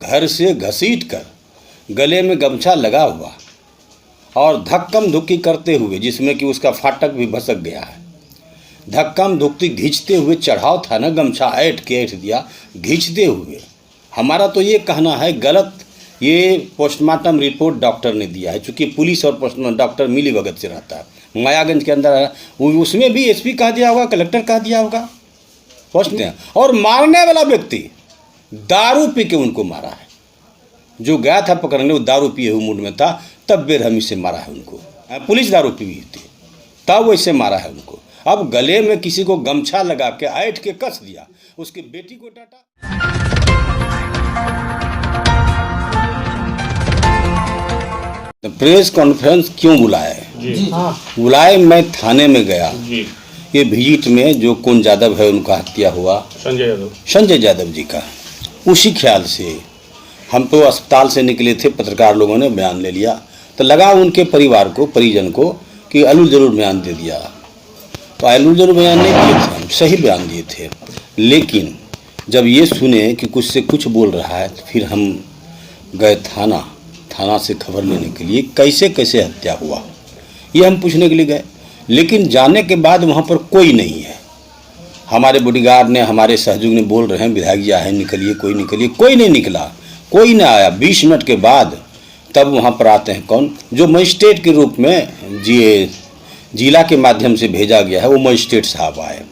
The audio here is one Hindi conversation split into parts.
घर से घसीट कर गले में गमछा लगा हुआ और धक्कम धुक्की करते हुए, जिसमें कि उसका फाटक भी भसक गया है, धक्कम धुक्की घींचते हुए चढ़ाव था ना, गमछा ऐठ के ऐठ दिया घींचते हुए। हमारा तो ये कहना है गलत, ये पोस्टमार्टम रिपोर्ट डॉक्टर ने दिया है, चूँकि पुलिस और पोस्टमार्टम डॉक्टर मिली भगत से रहता है, मायागंज के अंदर उसमें भी एसपी कहा दिया होगा, कलेक्टर कहा दिया होगा पोस्ट। और मारने वाला व्यक्ति दारू पी के उनको मारा है, जो गया था पकड़ने वो दारू पिए हुए मूड में था, तब बेरहमी से मारा है उनको। पुलिस दारू पी हुई थी तब वैसे मारा है उनको। अब गले में किसी को गमछा लगा के ऐठ के कस दिया, उसकी बेटी को डांटा। प्रेस कॉन्फ्रेंस क्यों बुलाया है? बुलाए, मैं थाने में गया ये विजिट में, जो कौन यादव है उनका हत्या हुआ, संजय यादव जी का, उसी ख्याल से हम तो अस्पताल से निकले थे, पत्रकार लोगों ने बयान ले लिया, तो लगा उनके परिवार को, परिजन को कि अलूल जरूर बयान दे दिया। तो अलूल जरूर बयान नहीं दिए थे, हम सही बयान दिए थे। लेकिन जब ये सुने कि कुछ से कुछ बोल रहा है, तो फिर हम गए थाना से खबर लेने के लिए, कैसे कैसे हत्या हुआ ये हम पूछने के लिए गए। लेकिन जाने के बाद वहाँ पर कोई नहीं है। हमारे बॉडीगार्ड ने, हमारे सहयोग ने बोल रहे हैं विधायक जी आए निकलिए, कोई निकलिए, कोई नहीं निकला, कोई ना आया। 20 मिनट के बाद तब वहाँ पर आते हैं कौन, जो मजिस्ट्रेट के रूप में जिला के माध्यम से भेजा गया है, वो मजिस्ट्रेट साहब आए।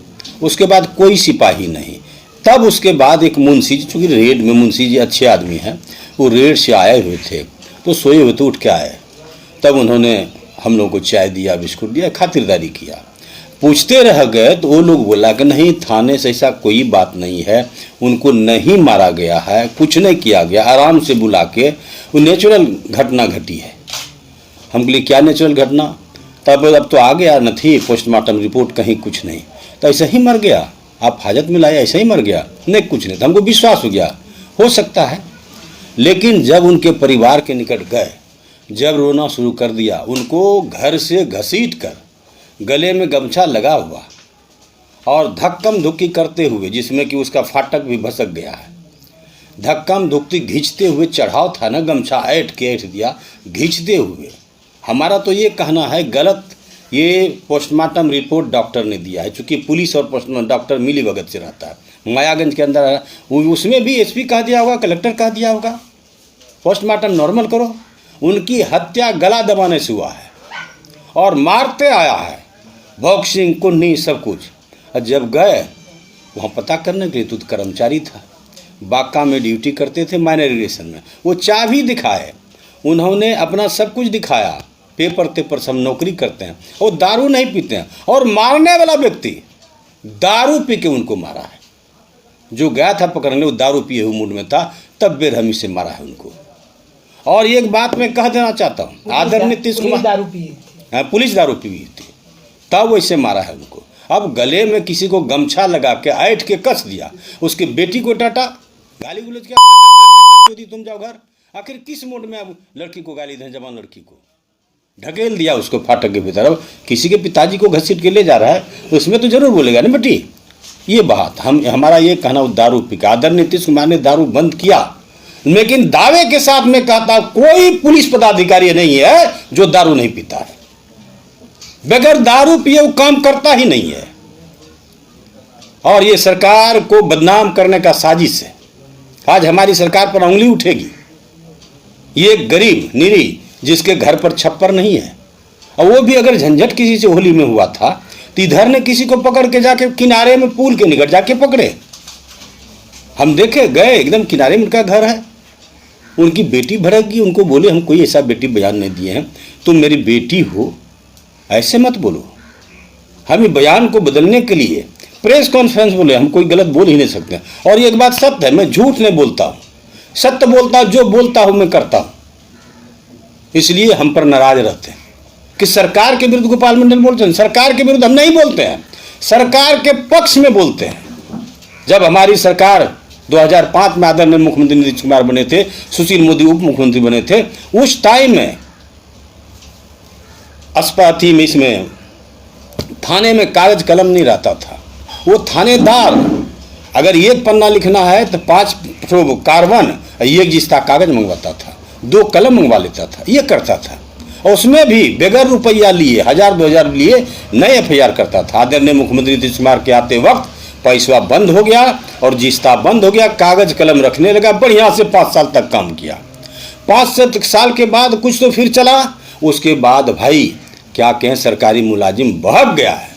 उसके बाद कोई सिपाही नहीं। तब उसके बाद एक मुंशी जी, चूँकि रेड में मुंशी जी अच्छे आदमी हैं, वो रेड से आए हुए थे, तो सोए हुए तो उठ के आए। तब उन्होंने हम लोगों को चाय दिया, बिस्कुट दिया, खातिरदारी किया। पूछते रह गए तो वो लोग बोला कि नहीं, थाने से ऐसा कोई बात नहीं है, उनको नहीं मारा गया है, कुछ नहीं किया गया, आराम से बुला के वो नेचुरल घटना घटी है। हम बोले क्या नेचुरल घटना? तब अब तो आ गया न थी पोस्टमार्टम रिपोर्ट, कहीं कुछ नहीं, तो ऐसा ही मर गया, आप हाजत में लाए ऐसा ही मर गया, नहीं कुछ नहीं। तो हमको विश्वास हो गया, हो सकता है। लेकिन जब उनके परिवार के निकट गए, जब रोना शुरू कर दिया, उनको घर से घसीट कर गले में गमछा लगा हुआ और धक्कम धुक्की करते हुए, जिसमें कि उसका फाटक भी भसक गया है, धक्कम धुक्की घींचते हुए चढ़ाव था ना, गमछा ऐठ के ऐठ दिया घींचते हुए। हमारा तो ये कहना है गलत, ये पोस्टमार्टम रिपोर्ट डॉक्टर ने दिया है, चूँकि पुलिस और पोस्टमार्टम डॉक्टर मिली भगत से रहता है, मायागंज के अंदर उसमें भी एसपी कहा दिया होगा, कलेक्टर कहा दिया होगा पोस्टमार्टम नॉर्मल करो। उनकी हत्या गला दबाने से हुआ है और मारते आया है, बॉक्सिंग कुन्नी सब कुछ। और जब गए वहाँ पता करने के लिए, तो कर्मचारी था, बाका में ड्यूटी करते थे, माइनर इरिगेशन में, वो चाबी दिखाए, उन्होंने अपना सब कुछ दिखाया, पेपर सब नौकरी करते हैं, वो दारू नहीं पीते हैं। और मारने वाला व्यक्ति दारू पी के उनको मारा है, जो गया था पकड़ने वो दारू पिए हुए मूड में था, तब बेरहमी से मारा है उनको। और एक बात मैं कह देना चाहता हूँ, आदरणीय नीतीश कुमार, पुलिस दारू पी हुई थी तब वैसे मारा है उनको। अब गले में किसी को गमछा लगा के ऐठ के कस दिया, उसकी बेटी को डांटा, गाली गुलज किया, तुम जाओ घर। आखिर किस मूड में अब लड़की को गाली दें, जवान लड़की को ढकेल दिया उसको फाटक के भीतर। अब किसी के पिताजी को घसीट के ले जा रहा है, उसमें तो जरूर बोलेगा ना बेटी, ये बात हमारा ये कहना। दारू पी के आदरणीय नीतीश कुमार ने दारू बंद किया, लेकिन दावे के साथ में कहता कोई पुलिस पदाधिकारी नहीं है जो दारू नहीं पीता है, बगैर दारू पिए वो काम करता ही नहीं है। और ये सरकार को बदनाम करने का साजिश है। आज हमारी सरकार पर उंगली उठेगी। ये गरीब निरी जिसके घर पर छप्पर नहीं है, और वो भी अगर झंझट किसी से होली में हुआ था, तो इधर ने किसी को पकड़ के जाके किनारे में पुल के निकट जाके पकड़े, हम देखे गए, एकदम किनारे में उनका घर है। उनकी बेटी भड़क गई, उनको बोले हम कोई ऐसा बेटी बयान नहीं दिए हैं, तुम मेरी बेटी हो, ऐसे मत बोलो। हम इस बयान को बदलने के लिए प्रेस कॉन्फ्रेंस बोले, हम कोई गलत बोल ही नहीं सकते। और एक बात सत्य है, मैं झूठ नहीं बोलता हूँ, सत्य बोलता हूँ, जो बोलता हूँ मैं करता हूँ। इसलिए हम पर नाराज रहते हैं कि सरकार के विरुद्ध गोपाल मंडल बोलते हैं। सरकार के विरुद्ध हम नहीं बोलते हैं, सरकार के पक्ष में बोलते हैं। जब हमारी सरकार 2005 में आदरणीय मुख्यमंत्री नीतीश कुमार बने थे, सुशील मोदी उप मुख्यमंत्री बने थे, उस टाइम में अस्पताल में, इसमें थाने में कागज कलम नहीं रहता था। वो थानेदार अगर एक पन्ना लिखना है तो 5 कार्बन एक जिस्ता कागज मंगवाता था, 2 कलम मंगवा लेता था, ये करता था। और उसमें भी बगैर रुपया लिए 1000-2000 लिए नए FIR करता था। आदरणीय मुख्यमंत्री नीतीश कुमार के आते वक्त पैसा बंद हो गया और जिस्ता बंद हो गया, कागज कलम रखने लगा, बढ़िया से 5 साल तक काम किया। 5 साल के बाद कुछ तो फिर चला, उसके बाद भाई क्या कहें, सरकारी मुलाजिम बहक गया है।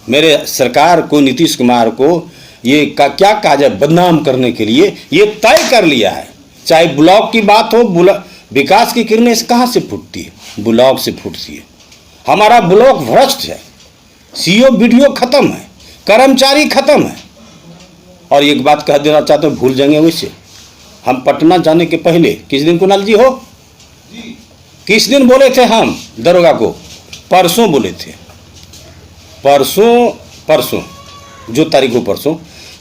मेरे सरकार को, नीतीश कुमार को ये क्या कहा जाए, बदनाम करने के लिए ये तय कर लिया है। चाहे ब्लॉक की बात हो, विकास की किरणें कहाँ से फूटती है? ब्लॉक से फूटती है। हमारा ब्लॉक भ्रष्ट है, CO BDO खत्म है, कर्मचारी खत्म है। और एक बात कह देना चाहते हो, भूल जाएंगे वैसे, हम पटना जाने के पहले किस दिन कुणाल जी हो, किस दिन बोले थे हम दरोगा को? परसों बोले थे, परसों जो तारीख हो परसों।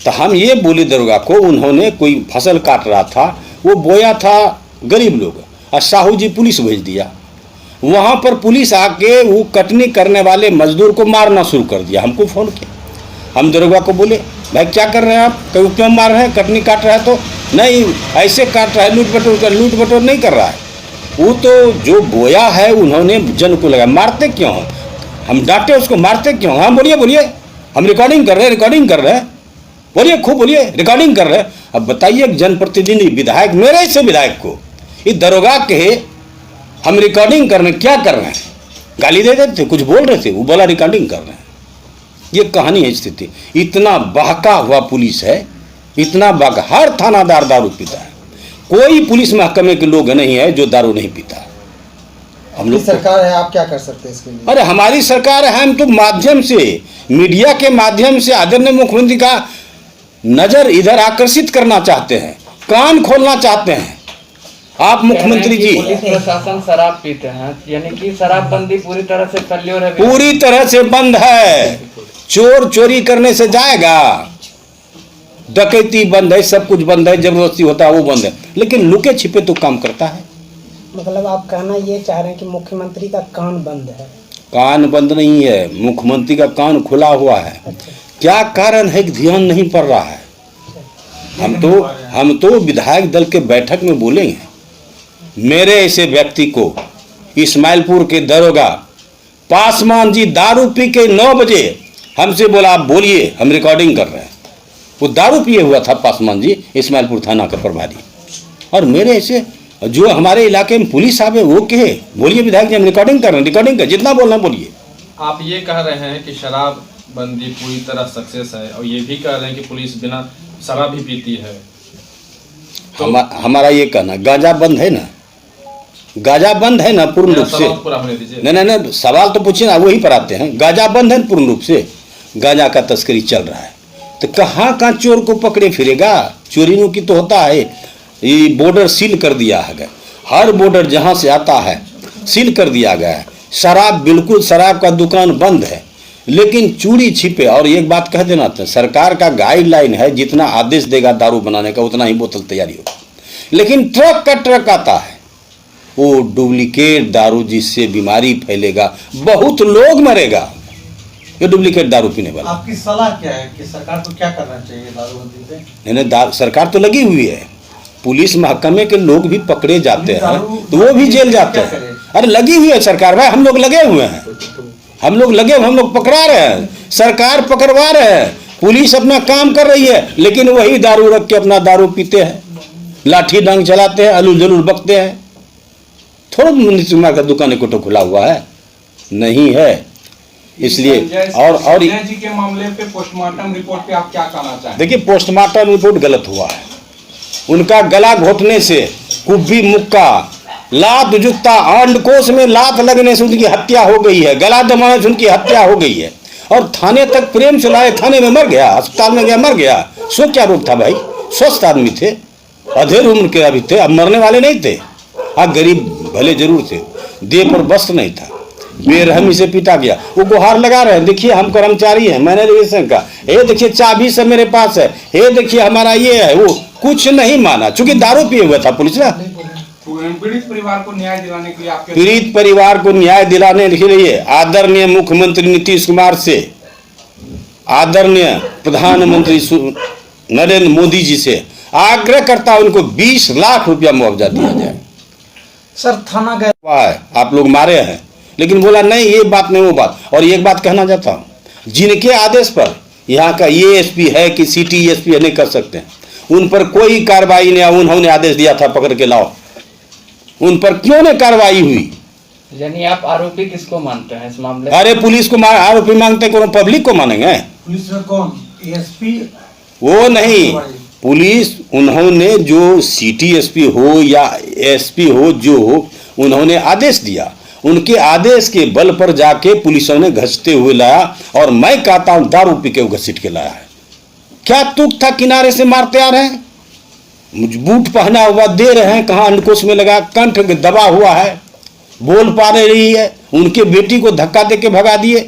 तो हम ये बोले दरोगा को, उन्होंने कोई फसल काट रहा था, वो बोया था गरीब लोग, और साहू जी पुलिस भेज दिया। वहाँ पर पुलिस आके वो कटनी करने वाले मजदूर को मारना शुरू कर दिया। हमको फ़ोन किया, हम दरोगा को बोले भाई क्या कर रहे हैं आप, क्यों मार रहे हैं? कटनी काट रहा है तो नहीं, ऐसे काट रहा है, लूट बटोर नहीं कर रहा है। वो तो जो बोया है उन्होंने जन को लगा, मारते क्यों? हम डांटे उसको, मारते क्यों? हाँ बोलिए, हम रिकॉर्डिंग कर रहे हैं, बोलिए, खूब बोलिए, रिकॉर्डिंग कर रहे हैं। अब बताइए, जनप्रतिनिधि विधायक, मेरे से विधायक को ये दरोगा के हम रिकॉर्डिंग करने क्या कर रहे हैं? गाली दे देते थे, कुछ बोल रहे थे, वो बोला रिकॉर्डिंग कर रहे हैं। ये कहानी है स्थिति। इतना बहका हुआ पुलिस है, इतना बहका, हर थानादार दारू पीता है। कोई पुलिस महकमे के लोग नहीं है जो दारू नहीं पीता। हम लोग सरकार है, आप क्या कर सकते हैं इसके लिए? अरे हमारी सरकार है, हम तो माध्यम से, मीडिया के माध्यम से आदरणीय मुख्यमंत्री का नजर इधर आकर्षित करना चाहते हैं, कान खोलना चाहते हैं। आप मुख्यमंत्री जी, पुलिस प्रशासन शराब पीते हैं, यानी कि शराबबंदी पूरी तरह से फेल्योर है, पूरी तरह से बंद है। चोर चोरी करने से जाएगा, डकैती बंद है, सब कुछ बंद है, जबरदस्ती होता है वो बंद है, लेकिन लुके छिपे तो काम करता है। मतलब आप कहना ये चाह रहे हैं कि मुख्यमंत्री का कान बंद है? कान बंद नहीं है, मुख्यमंत्री का कान खुला हुआ है। अच्छा। क्या कारण है कि ध्यान नहीं पड़ रहा है? हम तो विधायक दल के बैठक में बोलेंगे, मेरे ऐसे व्यक्ति को, इस्माइलपुर के दरोगा पासवान जी दारू पी के 9 बजे हमसे बोला आप बोलिए, हम रिकॉर्डिंग कर रहे हैं। वो दारू पिए हुआ था पासवान जी, इस्माइलपुर थाना का प्रभारी। और मेरे ऐसे जो हमारे इलाके में पुलिस साहब है वो कहे बोलिए विधायक जी हम रिकॉर्डिंग कर रहे हैं, रिकॉर्डिंग कर, जितना बोलना बोलिए। आप ये कह रहे हैं कि शराब बंदी पूरी तरह सक्सेस है, और ये भी कह रहे हैं कि पुलिस बिना शराब भी पीती है, तो हमारा ये कहना, गांजा बंद है ना, गांजा बंद है ना पूर्ण रूप से? नहीं, सवाल तो पूछिए ना, वही पर आते हैं। गांजा बंद है पूर्ण रूप से, गांजा का तस्करी चल रहा है, तो कहाँ चोर को पकड़े फिरेगा? चोरियों की तो होता है। ये बॉर्डर सील कर दिया है, हर बॉर्डर जहाँ से आता है सील कर दिया गया है। शराब, बिल्कुल शराब का दुकान बंद है, लेकिन चूड़ी छिपे। और एक बात कह देना था, सरकार का गाइडलाइन है, जितना आदेश देगा दारू बनाने का उतना ही बोतल तैयारी होगी, लेकिन ट्रक का ट्रक आता है, वो डुप्लीकेट दारू, जिससे बीमारी फैलेगा, बहुत लोग मरेगा ये डुप्लीकेट दारू पीने वाला। आपकी सलाह क्या है कि सरकार को क्या करना चाहिए दारूबंदी पे? नहीं, सरकार तो लगी हुई है, पुलिस महकमे के लोग भी पकड़े जाते हैं तो वो भी जेल जाते हैं। अरे लगी हुई है सरकार भाई, हम लोग लगे हुए हैं, हम लोग पकड़ा रहे हैं, सरकार पकड़वा रहे हैं, पुलिस अपना काम कर रही है, लेकिन वही दारू रख के अपना दारू पीते हैं, लाठी डांग चलाते हैं, अलूल जलूल बकते हैं। थोड़ा नीतीश कुमार का दुकान कोटो खुला हुआ है नहीं है, इसलिए। और संजय जी के मामले पे पोस्टमार्टम रिपोर्ट पे आप क्या कहना चाहेंगे? देखिए, पोस्टमार्टम रिपोर्ट गलत हुआ है। उनका गला घोटने से, कुब्बी मुक्का, लात जूता, अंडकोश में लात लगने से उनकी हत्या हो गई है, गला दबाने से उनकी हत्या हो गई है, और थाने तक प्रेम से लाए, थाने में मर गया, अस्पताल में गया मर गया। सो क्या रोग था भाई? स्वस्थ आदमी थे, अधेड़ उम्र के अभी थे, अब मरने वाले नहीं थे। हाँ, गरीब भले जरूर थे, देह पर वस्त्र नहीं था, बेरहमी से पीटा गया। वो गुहार लगा रहे हैं, देखिए हम कर्मचारी हैं, मैनेजर का, ये देखिए चाबी सब मेरे पास है, ये देखिए हमारा ये है, वो कुछ नहीं माना, चूंकि दारू पिए हुआ था पुलिस ना। पीड़ित परिवार को न्याय दिलाने के लिए आपके पीड़ित परिवार को न्याय दिलाने के लिए आदरणीय मुख्यमंत्री नीतीश कुमार से, आदरणीय प्रधानमंत्री नरेंद्र मोदी जी से आग्रह करता हूं उनको 20 लाख रुपया मुआवजा दिया जाए। सर थाना गए आप लोग मारे हैं, लेकिन बोला नहीं ये बात नहीं वो बात। और एक बात कहना चाहता हूं, जिनके आदेश पर यहाँ का एएसपी है कि सिटी एसपी नहीं कर सकते, उन पर कोई कार्रवाई नहीं। उन्होंने आदेश दिया था पकड़ के लाओ, उन पर क्यों नहीं कार्रवाई हुई? यानी आप आरोपी किसको मानते हैं इस मामले? अरे पुलिस को आरोपी मांगते, कौन पब्लिक को मानेंगे? पुलिस में कौन, एएसपी? वो नहीं, पुलिस उन्होंने जो सिटी एसपी हो या एसपी हो जो हो, उन्होंने आदेश दिया, उनके आदेश के बल पर जाके पुलिसों ने घसीटते हुए लाया। और मैं कहता हूं दारू पी के घसीट के लाया है। क्या तुक था, किनारे से मारते आ रहे हैं, बूट पहना हुआ दे रहे हैं, कहाँ अंडकोश में लगा, कंठ दबा हुआ है, बोल पा नहीं रही है, उनके बेटी को धक्का दे के भगा दिए,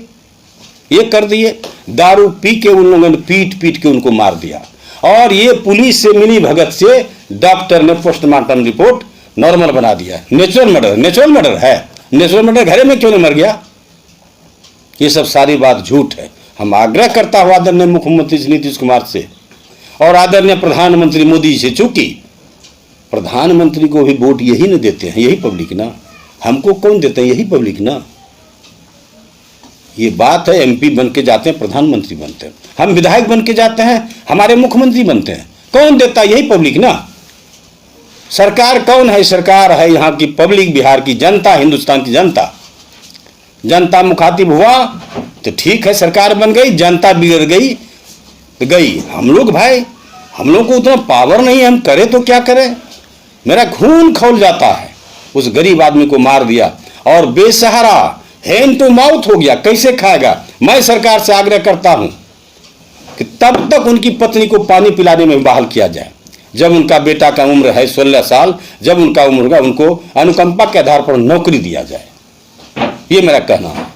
ये कर दिए। दारू पी के उन लोगों ने पीट पीट के उनको मार दिया। और ये पुलिस से मिली भगत से डॉक्टर ने पोस्टमार्टम रिपोर्ट नॉर्मल बना दिया। नेचुरल मर्डर, नेचुरल मर्डर है, नेचुरल मर्डर घरे में क्यों नहीं मर गया? ये सब सारी बात झूठ है। हम आग्रह करता हुआ आदरणीय मुख्यमंत्री श्री नीतीश कुमार से और आदरणीय प्रधानमंत्री मोदी से, चूंकि प्रधानमंत्री को भी वोट यही न देते हैं, यही पब्लिक ना, हमको कौन देते हैं? यही पब्लिक ना। ये बात है, एमपी बन के जाते हैं, प्रधानमंत्री बनते हैं, हम विधायक बन के जाते हैं, हमारे मुख्यमंत्री बनते हैं, कौन देता है? यही पब्लिक ना। सरकार कौन है? सरकार है यहाँ की पब्लिक, बिहार की जनता, हिंदुस्तान की जनता। जनता मुखातिब हुआ तो ठीक है, सरकार बन गई, जनता बिगड़ गई तो गई। हम लोग भाई, हम लोग को उतना पावर नहीं है, हम करें तो क्या करें? मेरा खून खौल जाता है। उस गरीब आदमी को मार दिया और बेसहारा हैंड टू माउथ हो गया, कैसे खाएगा? मैं सरकार से आग्रह करता हूं कि तब तक उनकी पत्नी को पानी पिलाने में बहाल किया जाए, जब उनका बेटा का उम्र है 16 साल, जब उनका उम्र होगा, उनको अनुकंपा के आधार पर नौकरी दिया जाए। ये मेरा कहना है।